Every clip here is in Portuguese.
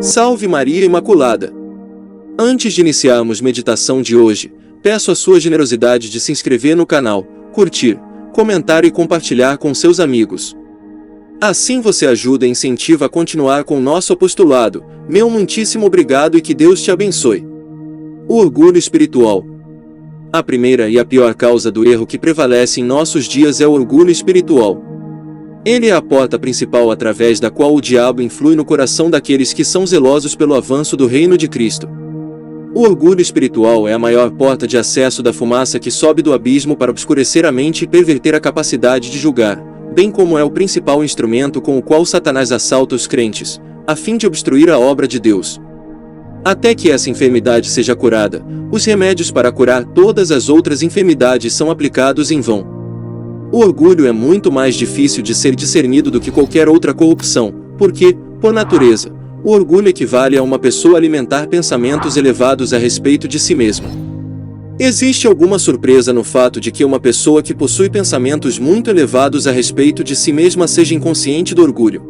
Salve Maria Imaculada! Antes de iniciarmos meditação de hoje, peço a sua generosidade de se inscrever no canal, curtir, comentar e compartilhar com seus amigos. Assim você ajuda e incentiva a continuar com o nosso apostolado. Meu muitíssimo obrigado e que Deus te abençoe. O orgulho espiritual. A primeira e a pior causa do erro que prevalece em nossos dias é o orgulho espiritual. Ele é a porta principal através da qual o diabo influi no coração daqueles que são zelosos pelo avanço do reino de Cristo. O orgulho espiritual é a maior porta de acesso da fumaça que sobe do abismo para obscurecer a mente e perverter a capacidade de julgar, bem como é o principal instrumento com o qual Satanás assalta os crentes, a fim de obstruir a obra de Deus. Até que essa enfermidade seja curada, os remédios para curar todas as outras enfermidades são aplicados em vão. O orgulho é muito mais difícil de ser discernido do que qualquer outra corrupção, porque, por natureza, o orgulho equivale a uma pessoa alimentar pensamentos elevados a respeito de si mesma. Existe alguma surpresa no fato de que uma pessoa que possui pensamentos muito elevados a respeito de si mesma seja inconsciente do orgulho?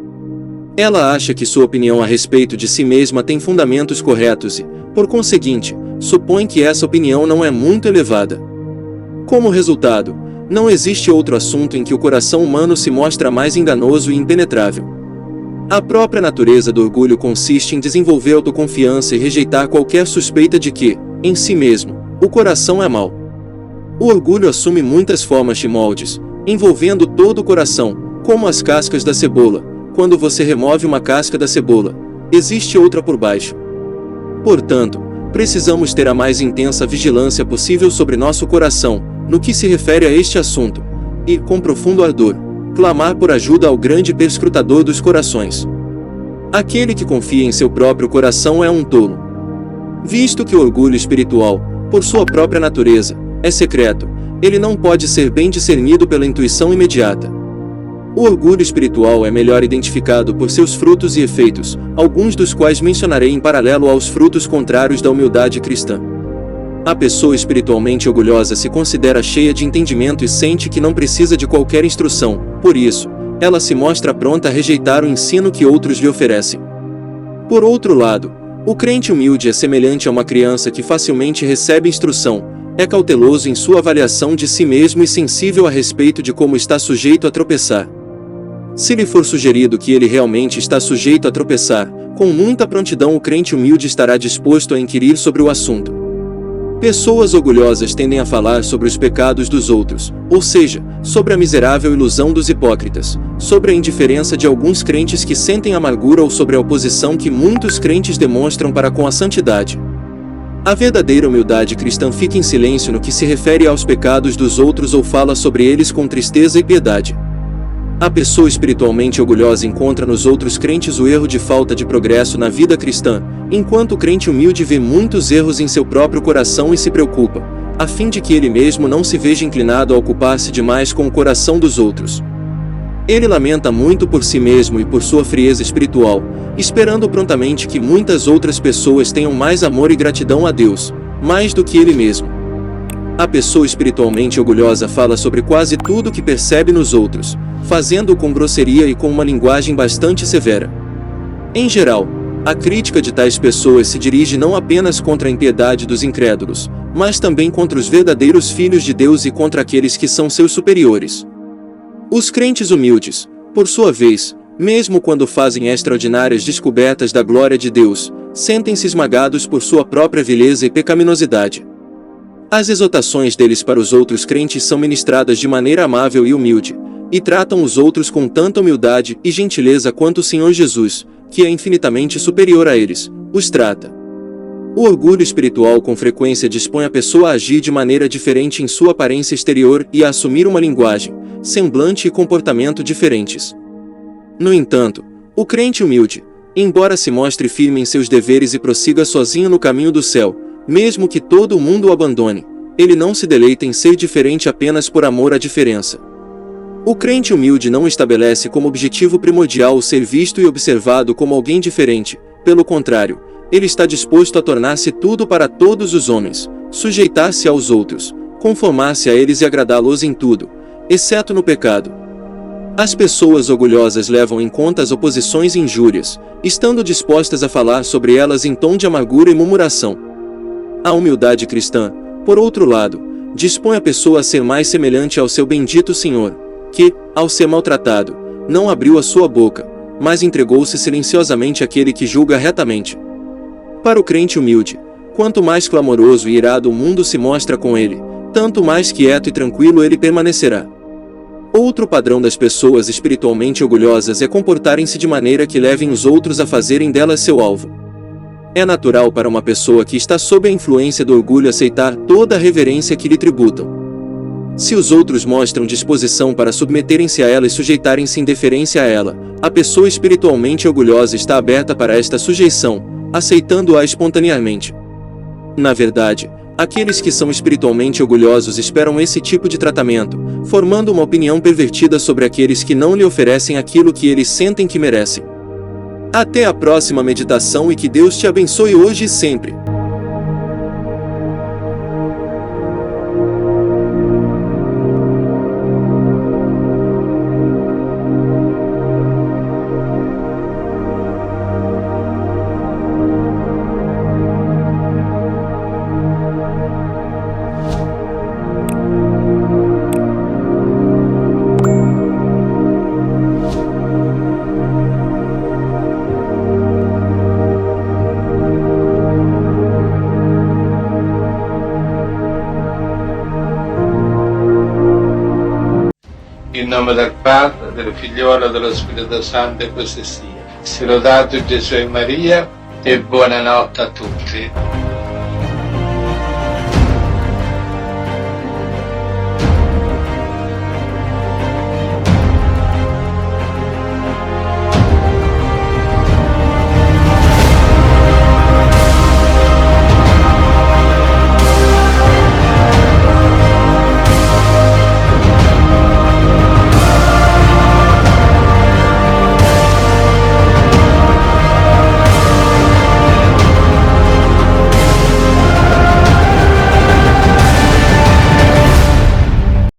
Ela acha que sua opinião a respeito de si mesma tem fundamentos corretos e, por conseguinte, supõe que essa opinião não é muito elevada. Como resultado, não existe outro assunto em que o coração humano se mostra mais enganoso e impenetrável. A própria natureza do orgulho consiste em desenvolver autoconfiança e rejeitar qualquer suspeita de que, em si mesmo, o coração é mau. O orgulho assume muitas formas e moldes, envolvendo todo o coração, como as cascas da cebola. Quando você remove uma casca da cebola, existe outra por baixo. Portanto, precisamos ter a mais intensa vigilância possível sobre nosso coração, no que se refere a este assunto, e, com profundo ardor, clamar por ajuda ao grande perscrutador dos corações. Aquele que confia em seu próprio coração é um tolo. Visto que o orgulho espiritual, por sua própria natureza, é secreto, ele não pode ser bem discernido pela intuição imediata. O orgulho espiritual é melhor identificado por seus frutos e efeitos, alguns dos quais mencionarei em paralelo aos frutos contrários da humildade cristã. A pessoa espiritualmente orgulhosa se considera cheia de entendimento e sente que não precisa de qualquer instrução, por isso, ela se mostra pronta a rejeitar o ensino que outros lhe oferecem. Por outro lado, o crente humilde é semelhante a uma criança que facilmente recebe instrução, é cauteloso em sua avaliação de si mesmo e sensível a respeito de como está sujeito a tropeçar. Se lhe for sugerido que ele realmente está sujeito a tropeçar, com muita prontidão o crente humilde estará disposto a inquirir sobre o assunto. Pessoas orgulhosas tendem a falar sobre os pecados dos outros, ou seja, sobre a miserável ilusão dos hipócritas, sobre a indiferença de alguns crentes que sentem amargura ou sobre a oposição que muitos crentes demonstram para com a santidade. A verdadeira humildade cristã fica em silêncio no que se refere aos pecados dos outros ou fala sobre eles com tristeza e piedade. A pessoa espiritualmente orgulhosa encontra nos outros crentes o erro de falta de progresso na vida cristã, enquanto o crente humilde vê muitos erros em seu próprio coração e se preocupa, a fim de que ele mesmo não se veja inclinado a ocupar-se demais com o coração dos outros. Ele lamenta muito por si mesmo e por sua frieza espiritual, esperando prontamente que muitas outras pessoas tenham mais amor e gratidão a Deus, mais do que ele mesmo. A pessoa espiritualmente orgulhosa fala sobre quase tudo o que percebe nos outros, fazendo-o com grosseria e com uma linguagem bastante severa. Em geral, a crítica de tais pessoas se dirige não apenas contra a impiedade dos incrédulos, mas também contra os verdadeiros filhos de Deus e contra aqueles que são seus superiores. Os crentes humildes, por sua vez, mesmo quando fazem extraordinárias descobertas da glória de Deus, sentem-se esmagados por sua própria vileza e pecaminosidade. As exortações deles para os outros crentes são ministradas de maneira amável e humilde, e tratam os outros com tanta humildade e gentileza quanto o Senhor Jesus, que é infinitamente superior a eles, os trata. O orgulho espiritual com frequência dispõe a pessoa a agir de maneira diferente em sua aparência exterior e a assumir uma linguagem, semblante e comportamento diferentes. No entanto, o crente humilde, embora se mostre firme em seus deveres e prossiga sozinho no caminho do céu, mesmo que todo o mundo o abandone, ele não se deleita em ser diferente apenas por amor à diferença. O crente humilde não estabelece como objetivo primordial o ser visto e observado como alguém diferente, pelo contrário, ele está disposto a tornar-se tudo para todos os homens, sujeitar-se aos outros, conformar-se a eles e agradá-los em tudo, exceto no pecado. As pessoas orgulhosas levam em conta as oposições e injúrias, estando dispostas a falar sobre elas em tom de amargura e murmuração. A humildade cristã, por outro lado, dispõe a pessoa a ser mais semelhante ao seu bendito Senhor, que, ao ser maltratado, não abriu a sua boca, mas entregou-se silenciosamente àquele que julga retamente. Para o crente humilde, quanto mais clamoroso e irado o mundo se mostra com ele, tanto mais quieto e tranquilo ele permanecerá. Outro padrão das pessoas espiritualmente orgulhosas é comportarem-se de maneira que levem os outros a fazerem delas seu alvo. É natural para uma pessoa que está sob a influência do orgulho aceitar toda a reverência que lhe tributam. Se os outros mostram disposição para submeterem-se a ela e sujeitarem-se em deferência a ela, a pessoa espiritualmente orgulhosa está aberta para esta sujeição, aceitando-a espontaneamente. Na verdade, aqueles que são espiritualmente orgulhosos esperam esse tipo de tratamento, formando uma opinião pervertida sobre aqueles que não lhe oferecem aquilo que eles sentem que merecem. Até a próxima meditação e que Deus te abençoe hoje e sempre. In nome del Padre, del Figliolo e dello Spirito Santo, e così sia. Sia lodato Gesù e Maria, e buonanotte a tutti.